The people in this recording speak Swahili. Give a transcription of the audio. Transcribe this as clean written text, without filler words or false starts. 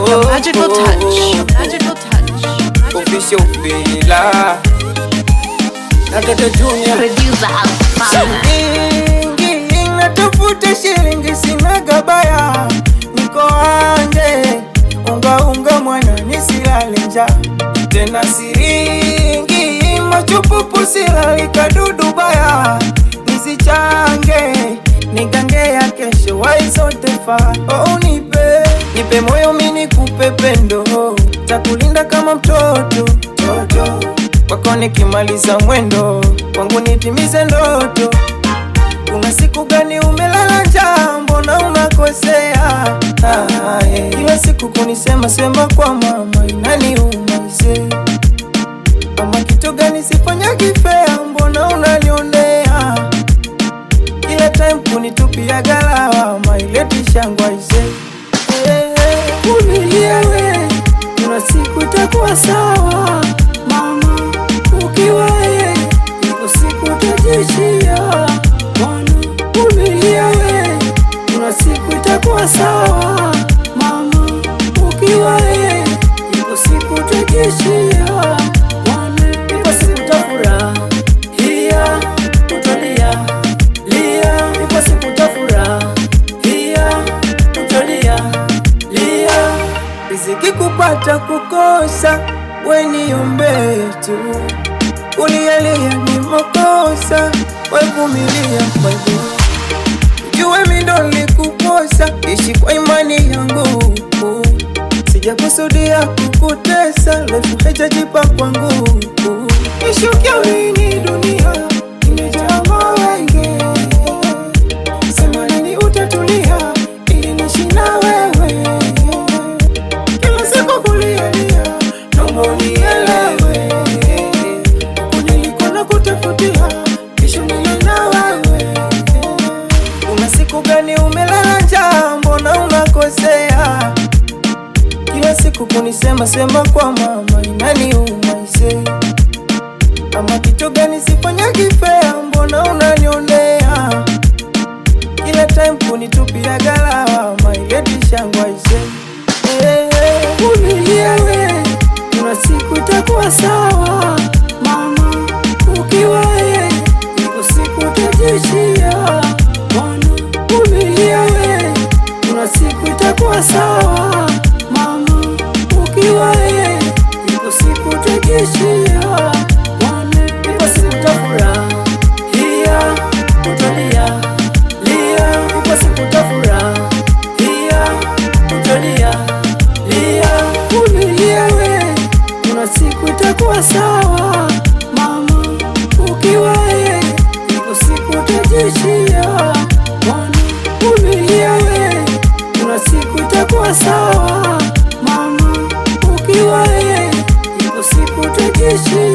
The magical touch. Magical touch. Official Fila na Toto Junior. Producer Alpha. Shilingi natafuta shilingi, sina gabaya, niko anje unga mwana nisilale njaa. Tena siringi machupupu silali kadudu baya, nisichange nigange ya kesho waizote fa. Oh, nipe moyo mini kupe pendo, takulinda kama mtoto wako, nikimaliza mwendo wangu nitimize ndoto. Kuna siku gani umelala njaa, mbona unakosea? Kila siku kunisema sema kwa mama inaniuma ise. Ama kitu gani sifanya kifea, mbona unanionea? Kila time kunitupia galawa maileti shangwa ise. Vumilia we, kuna siku itakuwa sawa mama, ukiwa yeye iko siku utajishia mwana. Vumilia we, kuna siku itakuwa sawa mama, ukiwa yeye iko siku utajishia mwana. Iko siku utafurahia, utalia lia, iko siku utafurahia, utalia lia. Riziki kupata kukosa, we niombe tu. Kulialia ni makosa, we vumilia kwa hivyo. Ujue mi ndo nilikukosa, ishi kwa imani yangu. Sija kusudia kukutesa, lefu hajajipa kwangu. Nishukia wini dunia, imejaa mawenge. Sema lini utatulia, ili nishi na wewe. Kila siku kulialia, naomba unielewe. Niliko na kutafutia, kesho nile na wewe. Una siku gani umelala njaa, mbona unakosea? Kila siku kunisema sema kwa mama inaniuma ise. Ama kitu gani sifanya kifea, mbona unanionea? Kila time kunitupia galawa maileti shangwa ise. Vumilia we, kuna siku itakuwa sawa mama, ukiwa yeye iko siku utajishia mwana. Vumilia we, kuna siku itakuwa sawa mama, ukiwa yeye iko siku utajishia mwana. Iko siku utafurahia, utalia lia, iko siku utafurahia, utalia lia. Vumilia we, kuna siku itakuwa sawa mama, ukiwa yeye iko siku utajishia mwana. Vumilia we, kuna siku itakuwa sawa mama, ukiwa yeye iko siku utajishia.